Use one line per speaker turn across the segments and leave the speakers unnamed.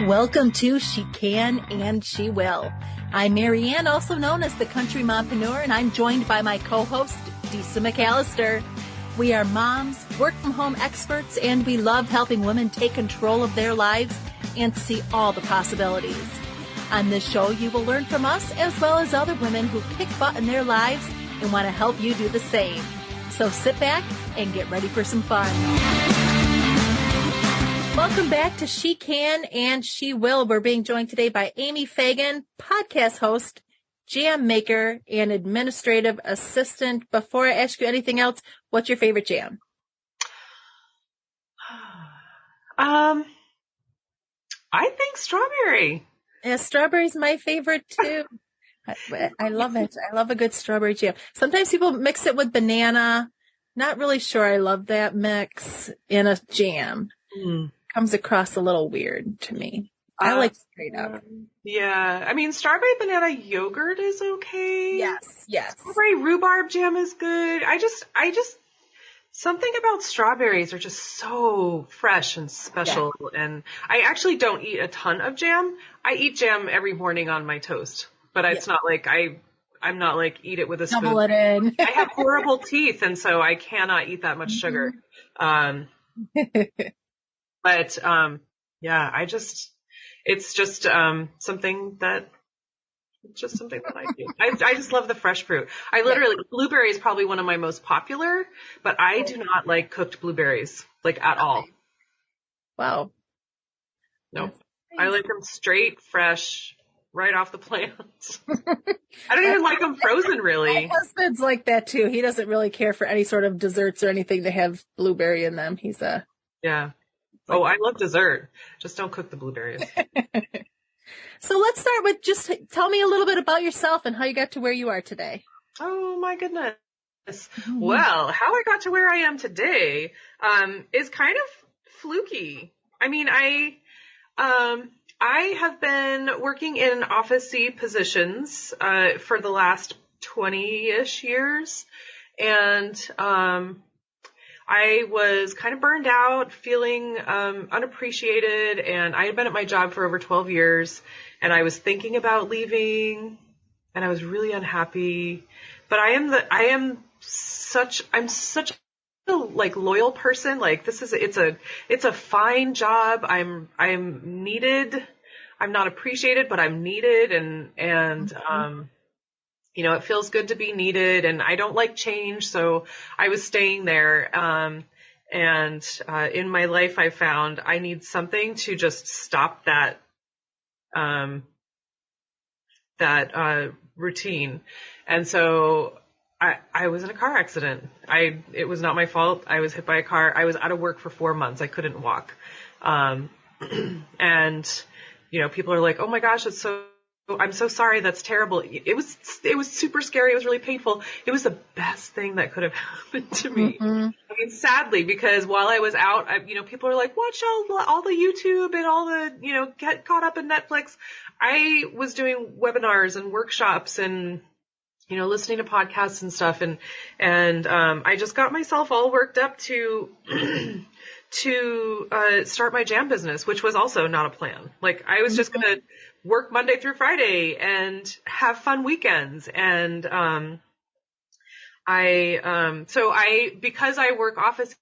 Welcome to She Can and She Will. I'm Marianne, also known as the Country Mompreneur, and I'm joined by my co-host, Disa McAllister. We are moms, work-from-home experts, and we love helping women take control of their lives and see all the possibilities. On this show, you will learn from us as well as other women who kick butt in their lives and want to help you do the same. So sit back and get ready for some fun. Welcome back to She Can and She Will. We're being joined today by Amy Fagan, podcast host, jam maker, and administrative assistant. Before I ask you anything else, what's your favorite jam?
I think strawberry.
Yeah, strawberry's my favorite too. I love it. I love a good strawberry jam. Sometimes people mix it with banana. Not really sure I love that mix in a jam. Comes across a little weird to me. I like straight up.
Yeah. I mean, strawberry banana yogurt is okay.
Yes.
Strawberry rhubarb jam is good. I just, something about strawberries are just so fresh and special. Yeah. And I actually don't eat a ton of jam. I eat jam every morning on my toast, but it's not like I'm not like eat it with a spoon.
Double it in.
I have horrible teeth, and so I cannot eat that much sugar. But, it's just something that I do. I just love the fresh fruit. Blueberry is probably one of my most popular, but I do not like cooked blueberries, like at all.
Wow.
No, I like them straight, fresh, right off the plant. I don't even like them frozen, really.
My husband's like that too. He doesn't really care for any sort of desserts or anything to have blueberry in them.
Yeah. Oh, I love dessert. Just don't cook the blueberries.
So let's start with just tell me a little bit about yourself and how you got to where you are today.
Oh, my goodness. Well, how I got to where I am today is kind of fluky. I mean, I have been working in office-y positions for the last 20-ish years, and I was kind of burned out, feeling unappreciated, and I had been at my job for over 12 years, and I was thinking about leaving, and I was really unhappy. But I'm such a like loyal person. Like it's a fine job. I'm needed. I'm not appreciated, but I'm needed, and it feels good to be needed, and I don't like change, so I was staying there. And in my life, I found I need something to just stop that routine. And so I was in a car accident. It was not my fault. I was hit by a car. I was out of work for 4 months. I couldn't walk. And people are like, "Oh my gosh, I'm so sorry. That's terrible." It was super scary. It was really painful. It was the best thing that could have happened to me. I mean, sadly, because while I was out, people are like, watch all the YouTube and all the, get caught up in Netflix. I was doing webinars and workshops and, listening to podcasts and stuff. And I just got myself all worked up to start my jam business, which was also not a plan. Like I was just going to work Monday through Friday and have fun weekends. And, because I work office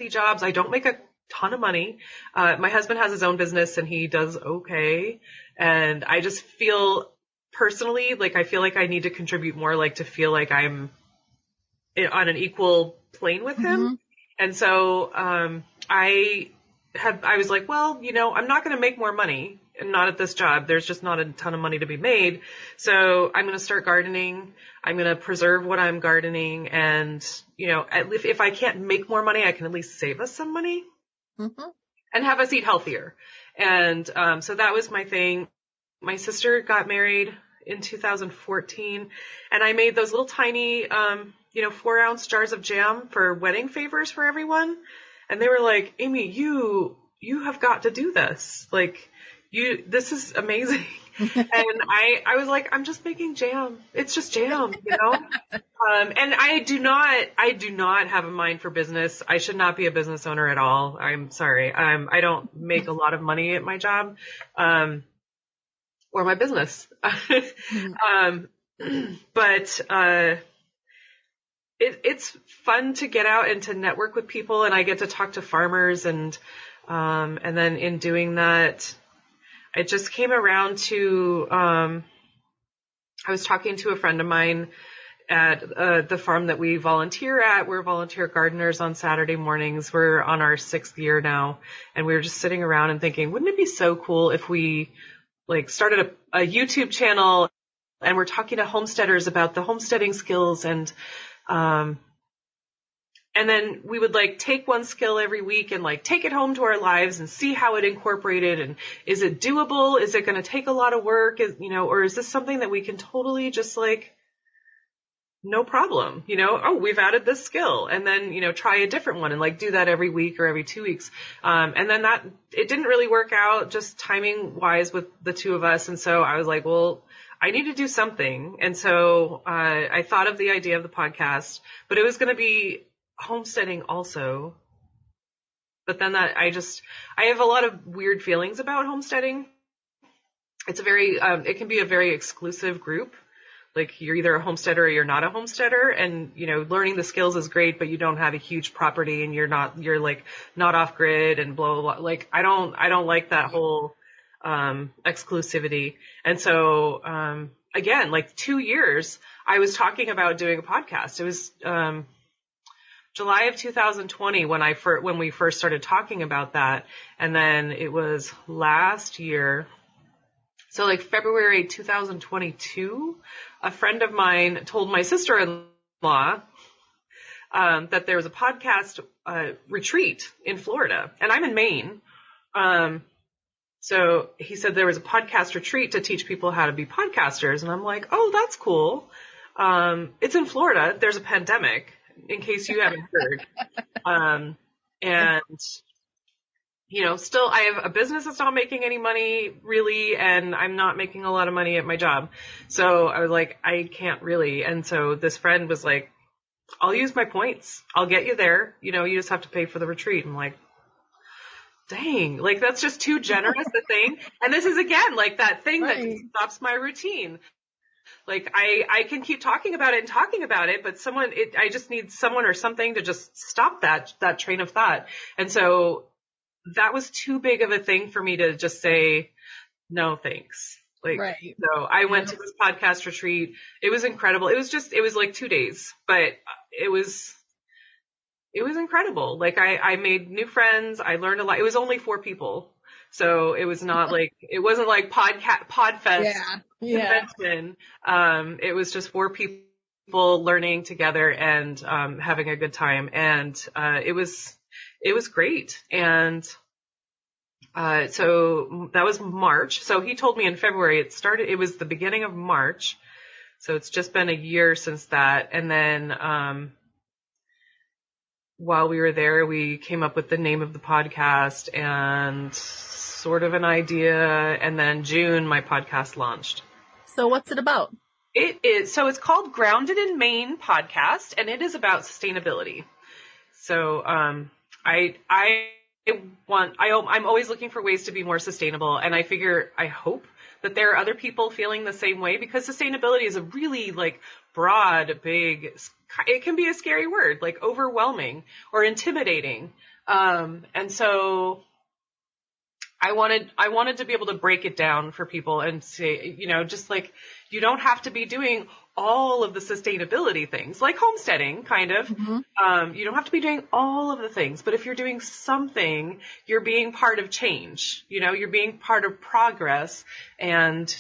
jobs, I don't make a ton of money. My husband has his own business and he does okay. And I just feel personally, like, I feel like I need to contribute more, like to feel like I'm on an equal plane with him. And so, I was like, well, I'm not going to make more money. And not at this job. There's just not a ton of money to be made. So I'm going to start gardening. I'm going to preserve what I'm gardening. And, if I can't make more money, I can at least save us some money and have us eat healthier. And so that was my thing. My sister got married in 2014, and I made those little tiny, 4-ounce jars of jam for wedding favors for everyone. And they were like, "Amy, you have got to do this. Like, this is amazing. And I was like, I'm just making jam. It's just jam, you know? And I do not have a mind for business. I should not be a business owner at all. I'm sorry. I don't make a lot of money at my job, or my business. But it's fun to get out and to network with people, and I get to talk to farmers, and then in doing that, I just came around to, I was talking to a friend of mine at the farm that we volunteer at. We're volunteer gardeners on Saturday mornings. We're on our 6th year now, and we were just sitting around and thinking, wouldn't it be so cool if we like started a YouTube channel and we're talking to homesteaders about the homesteading skills, and then we would like take one skill every week and like take it home to our lives and see how it incorporated, and is it doable? Is it going to take a lot of work? Or is this something that we can totally just like, no problem, oh, we've added this skill, and then, try a different one and like do that every week or every 2 weeks. And then it didn't really work out just timing wise with the two of us. And so I was like, well, I need to do something. And so, I thought of the idea of the podcast, but it was going to be homesteading also. But then I have a lot of weird feelings about homesteading. It's it can be a very exclusive group. Like you're either a homesteader or you're not a homesteader, and learning the skills is great, but you don't have a huge property and you're like not off grid and blah blah blah. Like I don't like that whole exclusivity. And so again, like 2 years I was talking about doing a podcast. It was July of 2020 when we first started talking about that, and then it was last year. So like February 2022, a friend of mine told my sister-in-law that there was a podcast retreat in Florida, and I'm in Maine. So he said there was a podcast retreat to teach people how to be podcasters, and I'm like, oh, that's cool. It's in Florida. There's a pandemic, in case you haven't heard. And still I have a business that's not making any money really, and I'm not making a lot of money at my job. So I was like, I can't really. And so this friend was like, I'll use my points. I'll get you there. You just have to pay for the retreat. I'm like, dang, like that's just too generous a thing. And this is again, like that thing that stops my routine. Like I can keep talking about it, but I just need someone or something to just stop that train of thought. And so that was too big of a thing for me to just say, no, thanks. So I went to this podcast retreat. It was incredible. It was like 2 days, but it was incredible. Like I made new friends. I learned a lot. It was only 4 people. So it was not like, it wasn't like Podfest convention. It was just 4 people learning together and, having a good time. And, it was great. And, so that was March. So he told me in February it was the beginning of March. So it's just been a year since that. And then, while we were there, we came up with the name of the podcast and sort of an idea. And then June, my podcast launched.
So what's it about?
So it's called Grounded in Maine Podcast, and it is about sustainability. So, I'm always looking for ways to be more sustainable. And I hope that there are other people feeling the same way, because sustainability is a really like broad, big, it can be a scary word, like overwhelming or intimidating. And so I wanted to be able to break it down for people and say, just like, you don't have to be doing all of the sustainability things, like homesteading, kind of. Mm-hmm. You don't have to be doing all of the things, but if you're doing something, you're being part of change. You're being part of progress, and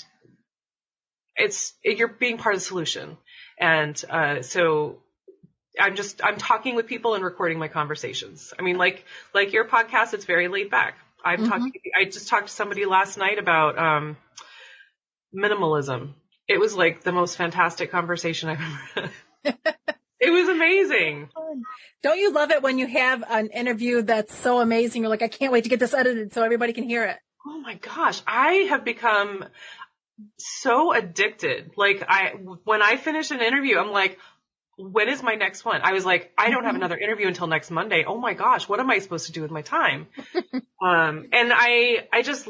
you're being part of the solution. And so I'm talking with people and recording my conversations. I mean, like your podcast, it's very laid back. I just talked to somebody last night about minimalism. It was like the most fantastic conversation I've ever had. It was amazing.
Don't you love it when you have an interview that's so amazing? You're like, I can't wait to get this edited so everybody can hear it.
Oh my gosh, I have become so addicted. Like when I finish an interview, I'm like, when is my next one? I was like, I don't have another interview until next Monday. Oh my gosh, what am I supposed to do with my time? And I just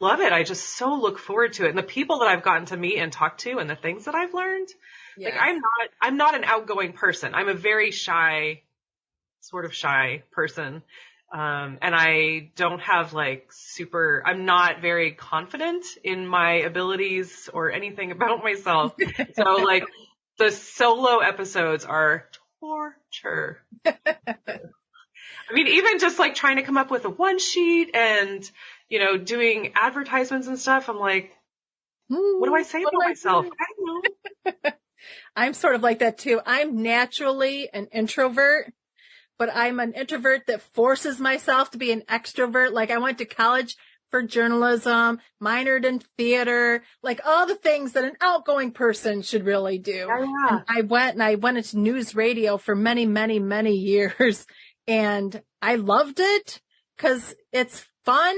love it. I just so look forward to it. And the people that I've gotten to meet and talk to and the things that I've learned, like I'm not an outgoing person. I'm a very shy person. And I don't have I'm not very confident in my abilities or anything about myself. So like the solo episodes are torture. I mean, even just like trying to come up with a one sheet and, doing advertisements and stuff. I'm like, what do I say about myself? I don't know.
I'm sort of like that too. I'm naturally an introvert, but I'm an introvert that forces myself to be an extrovert. Like I went to college for journalism, minored in theater, like all the things that an outgoing person should really do.
Yeah.
And I went into news radio for many, many, many years. And I loved it because it's fun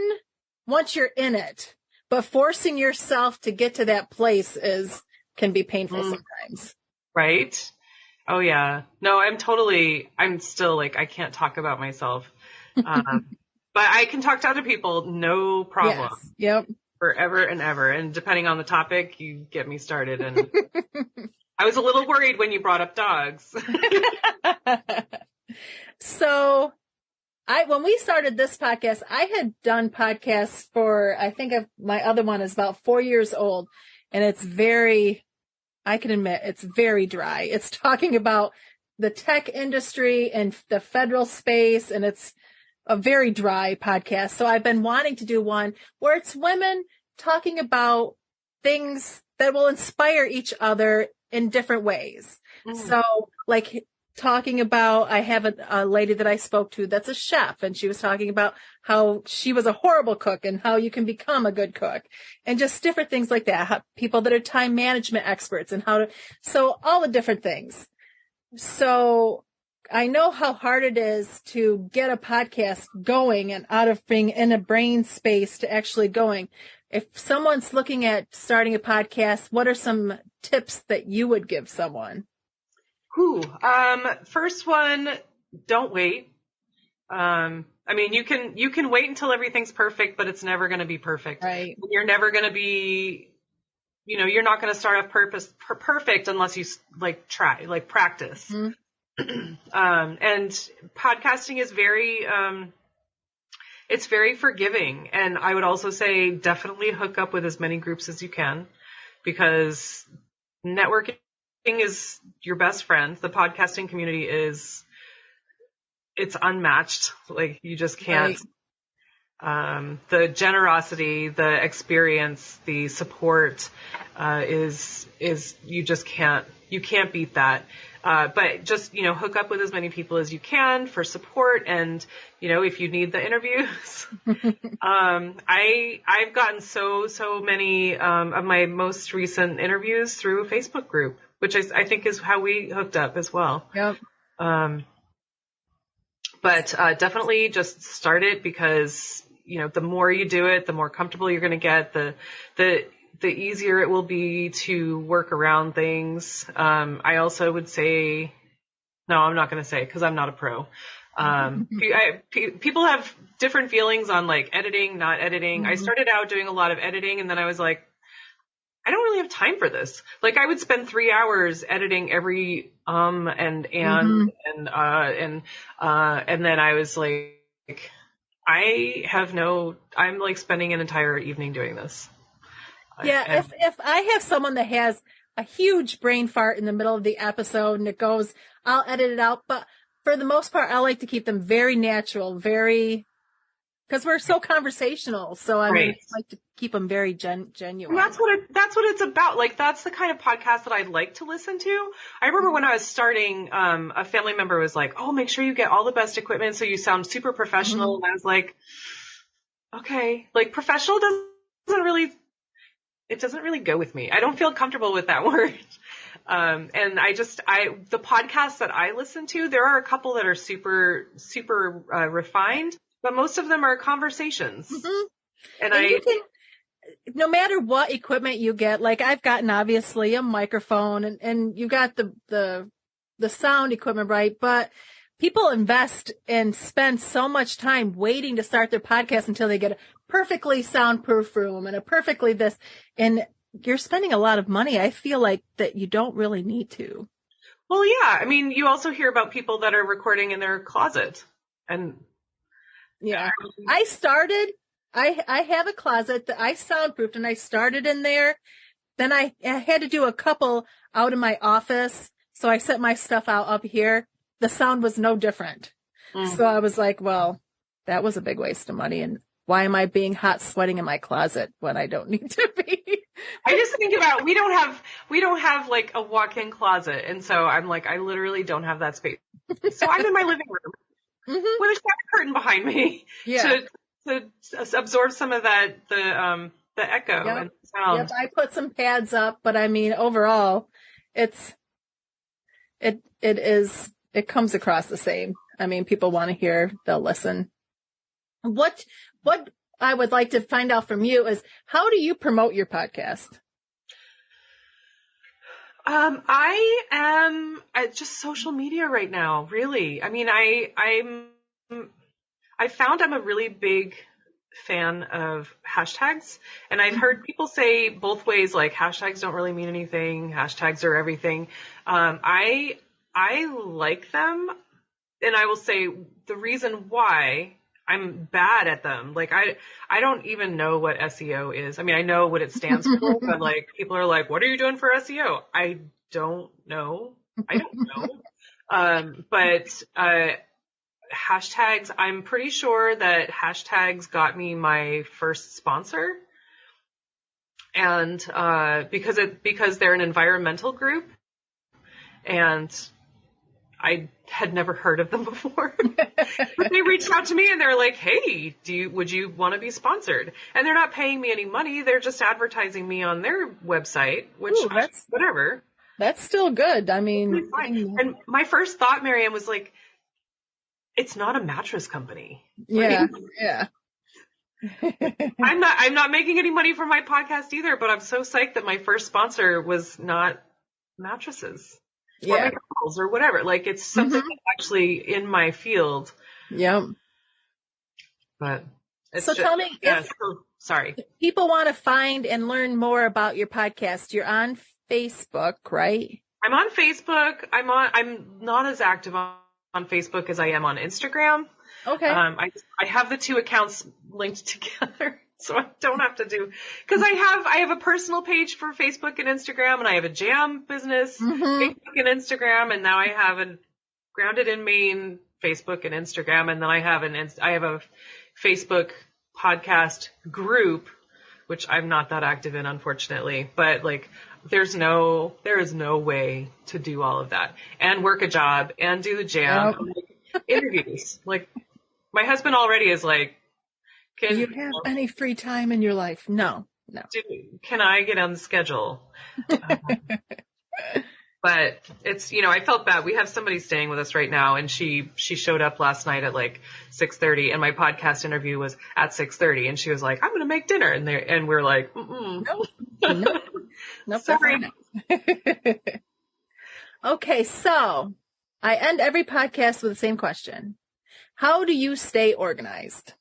once you're in it, but forcing yourself to get to that place can be painful sometimes.
Right? Oh yeah. No, I'm still like, I can't talk about myself. But I can talk to other people, no problem.
Yes. Yep.
Forever and ever. And depending on the topic, you get me started. And I was a little worried when you brought up dogs.
So when we started this podcast, I had done podcasts my other one is about 4 years old, and I can admit it's very dry. It's talking about the tech industry and the federal space, and it's a very dry podcast. So I've been wanting to do one where it's women talking about things that will inspire each other in different ways. So like talking about, I have a lady that I spoke to that's a chef, and she was talking about how she was a horrible cook and how you can become a good cook, and just different things like that. How, people that are time management experts and so all the different things. So I know how hard it is to get a podcast going and out of being in a brain space to actually going. If someone's looking at starting a podcast, what are some tips that you would give someone?
First one, don't wait. I mean, you can wait until everything's perfect, but it's never going to be perfect.
Right.
You're never going to be, you're not going to start off perfect unless you practice. Mm-hmm. And podcasting is it's very forgiving. And I would also say definitely hook up with as many groups as you can, because networking is your best friend. The podcasting community it's unmatched. Like you just can't, the generosity, the experience, the support, is you can't beat that. But just, hook up with as many people as you can for support. And, if you need the interviews, I've gotten so many, of my most recent interviews through a Facebook group, which I think is how we hooked up as well.
Yep.
But definitely just start it, because, the more you do it, the more comfortable you're going to get, the easier it will be to work around things. I also would say, no, I'm not going to say, because I'm not a pro. People have different feelings on like editing, not editing. Mm-hmm. I started out doing a lot of editing, and then I was like, I don't really have time for this. Like I would spend 3 hours editing every and then I was like, I'm like spending an entire evening doing this.
Yeah, if I have someone that has a huge brain fart in the middle of the episode and it goes, I'll edit it out. But for the most part, I like to keep them very natural, because we're so conversational. So I like to keep them very genuine.
And that's what it's about. Like that's the kind of podcast that I like to listen to. I remember when I was starting, a family member was like, "Oh, make sure you get all the best equipment so you sound super professional." Mm-hmm. And I was like, "Okay, like professional doesn't really go with me. I don't feel comfortable with that word." And the podcasts that I listen to, there are a couple that are super, super refined, but most of them are conversations.
Mm-hmm.
And
you can, no matter what equipment you get, like I've gotten obviously a microphone and you got the sound equipment, right? But people invest and spend so much time waiting to start their podcast until they get a perfectly soundproof room and a perfectly this, and you're spending a lot of money. I feel like that you don't really need to.
Well, yeah. I mean, you also hear about people that are recording in their closet, and
yeah, I have a closet that I soundproofed and I started in there. Then I had to do a couple out in my office. So I set my stuff out up here. The sound was no different. Mm-hmm. So I was like, well, that was a big waste of money. And why am I being hot sweating in my closet when I don't need to be?
I just think about, we don't have like a walk-in closet. And so I'm like, I literally don't have that space. So I'm in my living room with a shower curtain behind me to absorb some of that, the echo and sound.
Yep, I put some pads up, but I mean, overall, it comes across the same. I mean, people want to hear, they'll listen. What I would like to find out from you is, how do you promote your podcast?
I am at just social media right now, really. I mean, I found I'm a really big fan of hashtags, and I've heard people say both ways, like hashtags don't really mean anything, hashtags are everything. I like them, and I will say the reason why I'm bad at them. Like I don't even know what SEO is. I mean, I know what it stands for, but like people are like, what are you doing for SEO? I don't know. But hashtags, I'm pretty sure that hashtags got me my first sponsor. And because they're an environmental group, and I had never heard of them before. But they reached out to me and they're like, hey, would you want to be sponsored? And they're not paying me any money. They're just advertising me on their website, which whatever.
That's still good. I mean,
and my first thought, Marianne, was like, it's not a mattress company.
Yeah.
Right?
Yeah.
I'm not making any money from my podcast either, but I'm so psyched that my first sponsor was not mattresses. Or McDonald's or whatever. Like, it's something that's actually in my field.
Yeah.
But it's
tell me,
sorry.
If people want to find and learn more about your podcast, you're on Facebook, right?
I'm on Facebook. I'm not as active on Facebook as I am on Instagram.
Okay.
I have the two accounts linked together. So I don't have to do, because I have a personal page for Facebook and Instagram, and I have a jam business Facebook and Instagram, and now I have a Grounded in Maine Facebook and Instagram, and then I have a Facebook podcast group, which I'm not that active in, unfortunately. But like, there is no way to do all of that and work a job and do the jam, and, like, interviews. Like, my husband already is like,
do you have any free time in your life? No.
Can I get on the schedule? But it's, I felt bad. We have somebody staying with us right now, and she showed up last night at like 6:30, and my podcast interview was at 6:30, and she was like, I'm going to make dinner. And we're like,
no,
sorry.
Okay. So I end every podcast with the same question. How do you stay organized?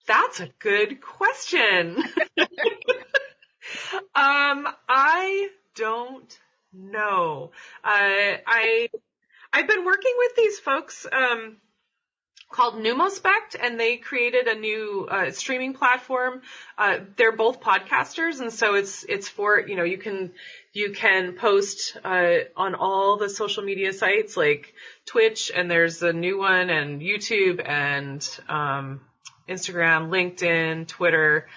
That's a good question. I don't know. I've been working with these folks called Numospect, and they created a new streaming platform. They're both podcasters, and so it's for, you can post on all the social media sites like Twitch, and there's a new one, and YouTube, and Instagram, LinkedIn, Twitter,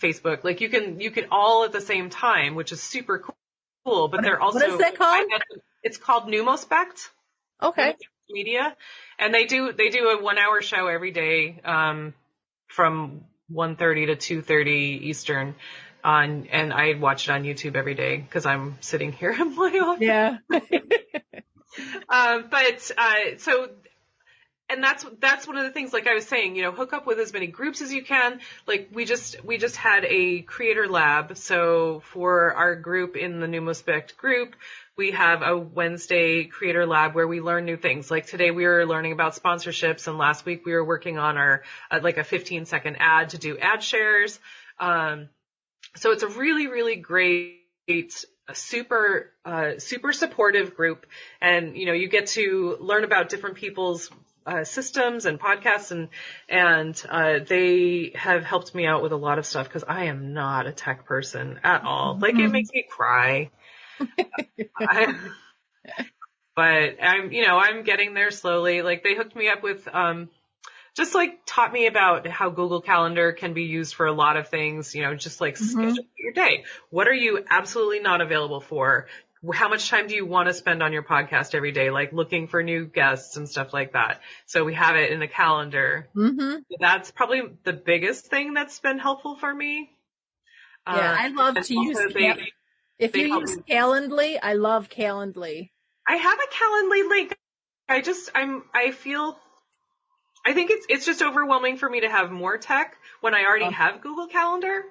Facebook. Like, you can all at the same time, which is super cool. But they're also,
what is that called?
It's called Numospect.
Okay.
Media, and they do a 1 hour show every day from 1:30 to 2:30 Eastern. And I watch it on YouTube every day because I'm sitting here in my office.
Yeah.
So And that's one of the things, like I was saying, hook up with as many groups as you can. Like we just had a creator lab. So for our group in the Numospect group, we have a Wednesday creator lab where we learn new things. Like today we were learning about sponsorships, and last week we were working on our, like a 15-second ad to do ad shares. So it's a really, really great, super supportive group. And, you get to learn about different people's systems and podcasts, and they have helped me out with a lot of stuff because I am not a tech person at all. Like it makes me cry. But I'm getting there slowly. Like they hooked me up with, just like taught me about how Google Calendar can be used for a lot of things, just like schedule your day. What are you absolutely not available for? How much time do you want to spend on your podcast every day? Like looking for new guests and stuff like that. So we have it in a calendar. Mm-hmm. That's probably the biggest thing that's been helpful for me.
Yeah, I love to use if you use Calendly, I love Calendly.
I have a Calendly link. I think it's just overwhelming for me to have more tech when I already have Google Calendar.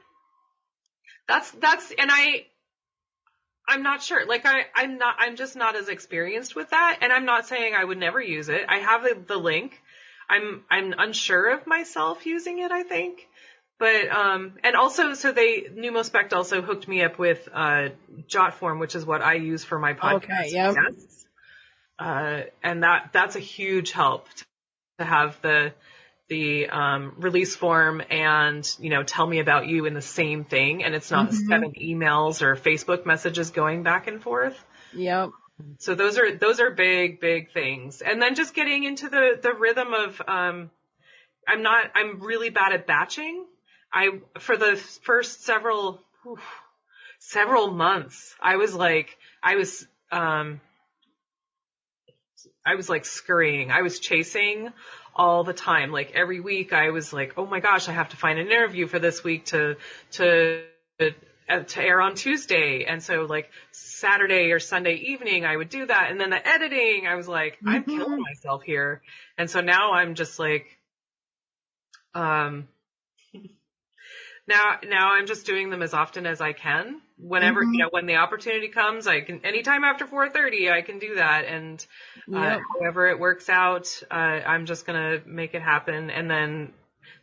I'm not sure. Like I'm just not as experienced with that. And I'm not saying I would never use it. I have the link. I'm unsure of myself using it, I think. But, and also, so Numospect also hooked me up with, Jotform, which is what I use for my podcast.
Okay, yep.
And that's a huge help to have the release form and, tell me about you in the same thing. And it's not 7 emails or Facebook messages going back and forth.
Yep.
So those are big, big things. And then just getting into the rhythm of, I'm really bad at batching. For the first several months, I was like scurrying. I was chasing all the time. Like every week I was like, oh my gosh, I have to find an interview for this week to air on Tuesday. And so like Saturday or Sunday evening, I would do that. And then the editing, I was like, I'm killing myself here. And so now I'm just like, Now I'm just doing them as often as I can. Whenever, when the opportunity comes, anytime after 4:30, I can do that. And, however it works out, I'm just going to make it happen. And then,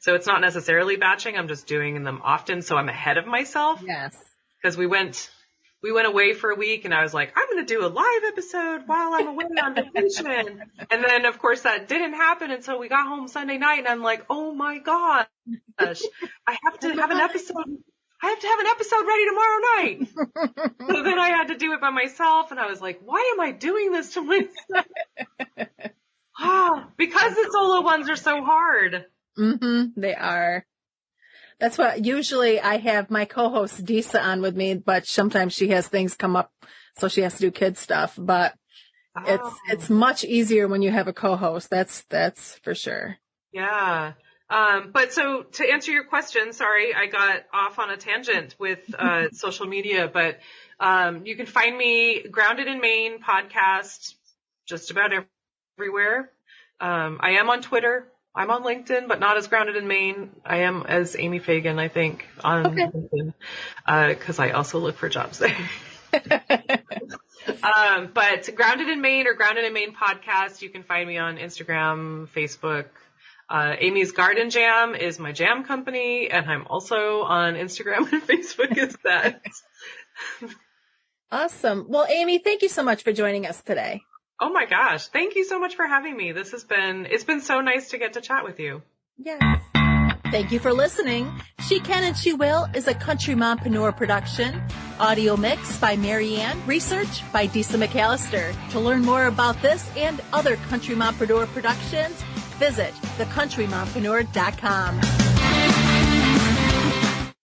so it's not necessarily batching. I'm just doing them often. So I'm ahead of myself.
Yes.
Because we went away for a week and I was like, I'm going to do a live episode while I'm away on vacation. And then of course that didn't happen until we got home Sunday night. And I'm like, oh my gosh, I have to have an episode. I have to have an episode ready tomorrow night. So then I had to do it by myself. And I was like, why am I doing this to myself? Because the solo ones are so hard.
They are. That's what usually I have my co-host Disa on with me, but sometimes she has things come up, so she has to do kid stuff. But it's much easier when you have a co-host. That's for sure.
Yeah. But so to answer your question, sorry, I got off on a tangent with social media, but you can find me Grounded in Maine podcast just about everywhere. I am on Twitter. I'm on LinkedIn, but not as Grounded in Maine. I am as Amy Fagan, I think, on LinkedIn, because I also look for jobs there. But Grounded in Maine or Grounded in Maine podcast, you can find me on Instagram, Facebook. Amy's Garden Jam is my jam company, and I'm also on Instagram and Facebook as that.
Awesome. Well, Amy, thank you so much for joining us today.
Oh my gosh. Thank you so much for having me. It's been so nice to get to chat with you.
Yes. Thank you for listening. She Can and She Will is a Country Mompreneur production. Audio mix by Marianne. Research by Disa McAllister. To learn more about this and other Country Mompreneur productions, visit thecountrymompreneur.com.